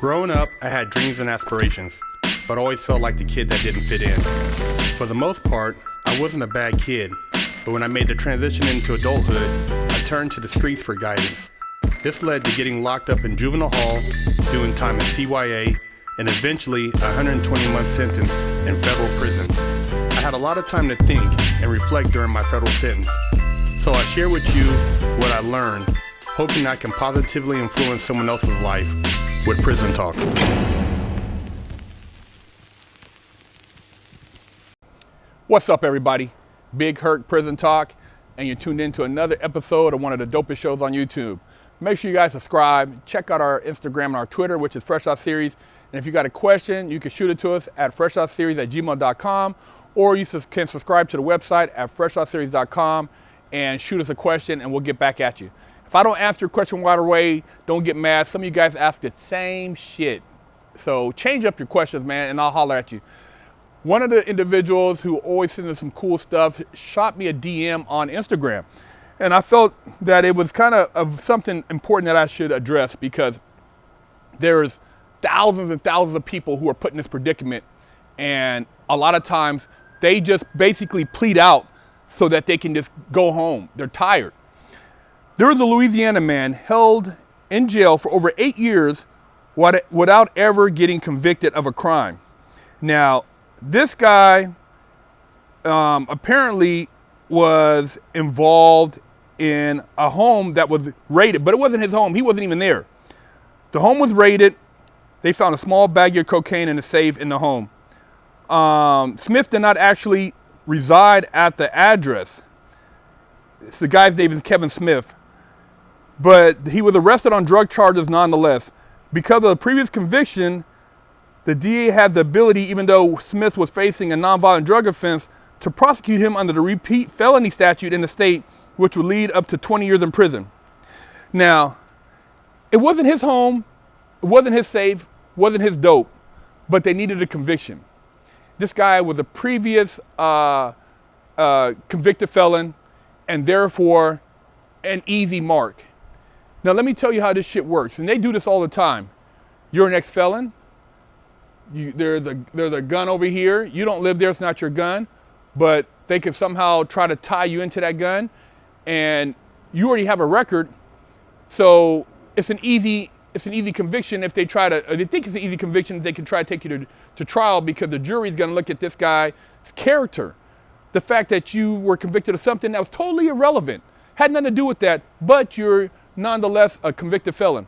Growing up, I had dreams and aspirations, but always felt like the kid that didn't fit in. For the most part, I wasn't a bad kid, but when I made the transition into adulthood, I turned to the streets for guidance. This led to getting locked up in juvenile hall, doing time in CYA, and eventually a 120-month sentence in federal prison. I had a lot of time to think and reflect during my federal sentence, so I share with you what I learned, hoping I can positively influence someone else's life with Prison Talk. What's up, everybody? Big Herc Prison Talk, and you're tuned in to another episode of one of the dopest shows on YouTube. Make sure you guys subscribe. Check out our Instagram and our Twitter, which is Fresh Out Series. And if you got a question, you can shoot it to us at freshoutseries@gmail.com, or you can subscribe to the website at freshoutseries.com and shoot us a question, and we'll get back at you. If I don't answer your question right away, don't get mad. Some of you guys ask the same shit. So change up your questions, man, and I'll holler at you. One of the individuals who always sends us some cool stuff shot me a DM on Instagram. And I felt that it was kind of something important that I should address, because there's thousands and thousands of people who are put in this predicament. And a lot of times they just basically plead out so that they can just go home. They're tired. There was a Louisiana man held in jail for over 8 years without ever getting convicted of a crime. Now, this guy apparently was involved in a home that was raided, but it wasn't his home. He wasn't even there. The home was raided. They found a small baggie of cocaine in a safe in the home. Smith did not actually reside at the address. The guy's name is Kevin Smith. But he was arrested on drug charges nonetheless. Because of the previous conviction, the DA had the ability, even though Smith was facing a nonviolent drug offense, to prosecute him under the repeat felony statute in the state, which would lead up to 20 years in prison. Now, it wasn't his home, it wasn't his safe, wasn't his dope, but they needed a conviction. This guy was a previous convicted felon, and therefore an easy mark. Now, let me tell you how this shit works, and they do this all the time. You're an ex-felon. There's a gun over here. You don't live there, it's not your gun, but they can somehow try to tie you into that gun, and you already have a record, so it's an easy conviction if they try to, they think it's an easy conviction if they can try to take you to trial, because the jury's gonna look at this guy's character. The fact that you were convicted of something that was totally irrelevant, had nothing to do with that, but you're nonetheless a convicted felon.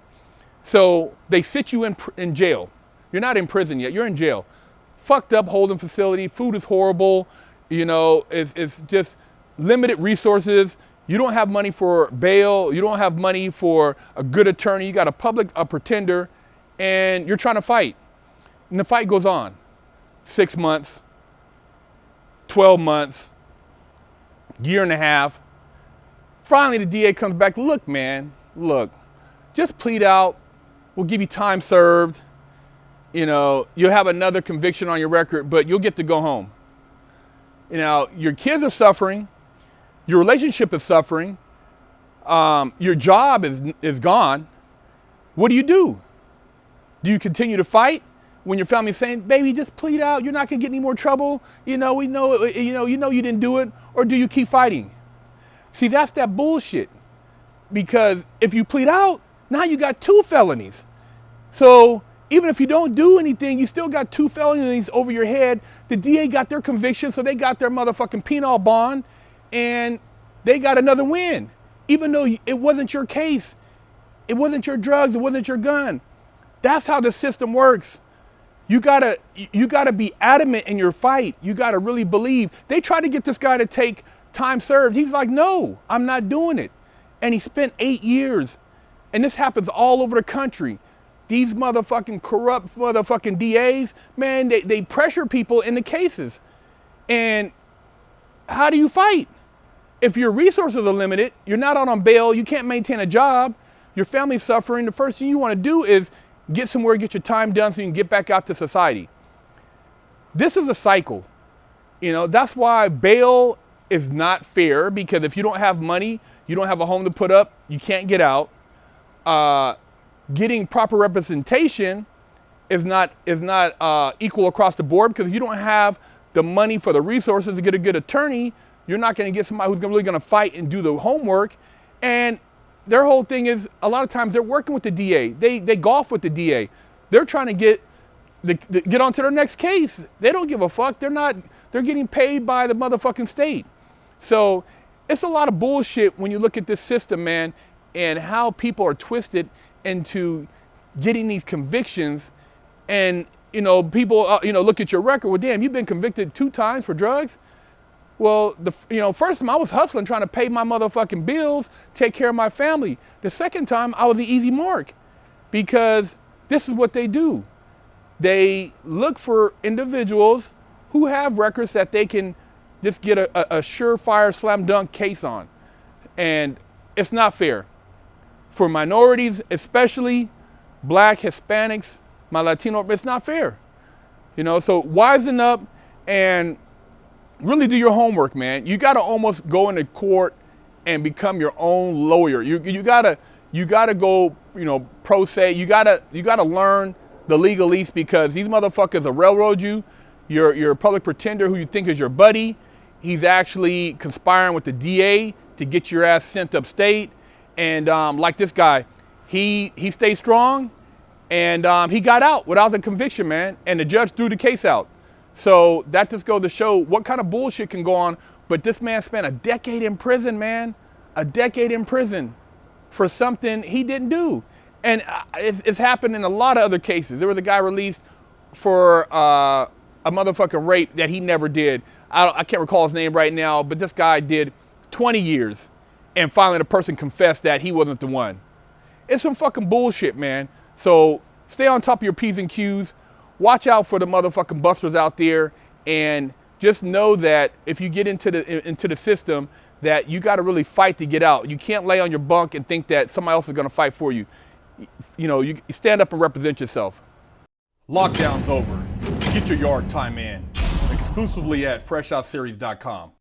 So they sit you in jail. You're not in prison yet, you're in jail. Fucked up holding facility, food is horrible, you know, it's just limited resources. You don't have money for bail, you don't have money for a good attorney, you got a pretender, and you're trying to fight. And the fight goes on. 6 months, 12 months, year and a half. Finally, the DA comes back, look, man, look, just plead out, we'll give you time served. You know, you'll have another conviction on your record, but you'll get to go home. You know, your kids are suffering, your relationship is suffering, your job is gone. What do? Do you continue to fight when your family's saying, baby, just plead out, you're not gonna get any more trouble, you know, we know, you didn't do it, or do you keep fighting? See, that's that bullshit. Because if you plead out, now you got 2 felonies. So even if you don't do anything, you still got 2 felonies over your head. The DA got their conviction, so they got their motherfucking penal bond, and they got another win. Even though it wasn't your case, it wasn't your drugs, it wasn't your gun. That's how the system works. You gotta be adamant in your fight. You gotta really believe. They tried to get this guy to take time served. He's like, no, I'm not doing it. And he spent 8 years. And this happens all over the country. These motherfucking corrupt motherfucking DAs, man, they pressure people in the cases. And how do you fight? If your resources are limited, you're not out on bail, you can't maintain a job, your family's suffering, the first thing you want to do is get somewhere, get your time done so you can get back out to society. This is a cycle. You know, that's why bail is not fair, because if you don't have money, you don't have a home to put up, you can't get out. Getting proper representation equal across the board, because if you don't have the money for the resources to get a good attorney, you're not going to get somebody who's really going to fight and do the homework. And their whole thing is, a lot of times they're working with the DA. They golf with the DA. They're trying to get on to their next case. They don't give a fuck. They're getting paid by the motherfucking state. So it's a lot of bullshit when you look at this system, man, and how people are twisted into getting these convictions. And, people, look at your record. Well, damn, you've been convicted 2 times for drugs. Well, first time I was hustling, trying to pay my motherfucking bills, take care of my family. The second time, I was the easy mark, because this is what they do. They look for individuals who have records that they can just get a surefire slam dunk case on. And it's not fair. For minorities, especially Black, Hispanics, my Latino, it's not fair. So wisen up and really do your homework, man. You got to almost go into court and become your own lawyer. You gotta go, pro se. You gotta learn the legalese, because these motherfuckers will railroad you. Your public pretender who you think is your buddy, he's actually conspiring with the DA to get your ass sent upstate. And like this guy, he stayed strong, and he got out without the conviction, man. And the judge threw the case out. So that just goes to show what kind of bullshit can go on. But this man spent a decade in prison, man. A decade in prison for something he didn't do. And it's happened in a lot of other cases. There was a guy released for a motherfucking rape that he never did. I can't recall his name right now, but this guy did 20 years. And finally the person confessed that he wasn't the one. It's some fucking bullshit, man. So stay on top of your P's and Q's. Watch out for the motherfucking busters out there, and just know that if you get into the system, that you got to really fight to get out. You can't lay on your bunk and think that somebody else is going to fight for you. You stand up and represent yourself. Lockdown's over. Get your yard time in. Exclusively at FreshOutSeries.com.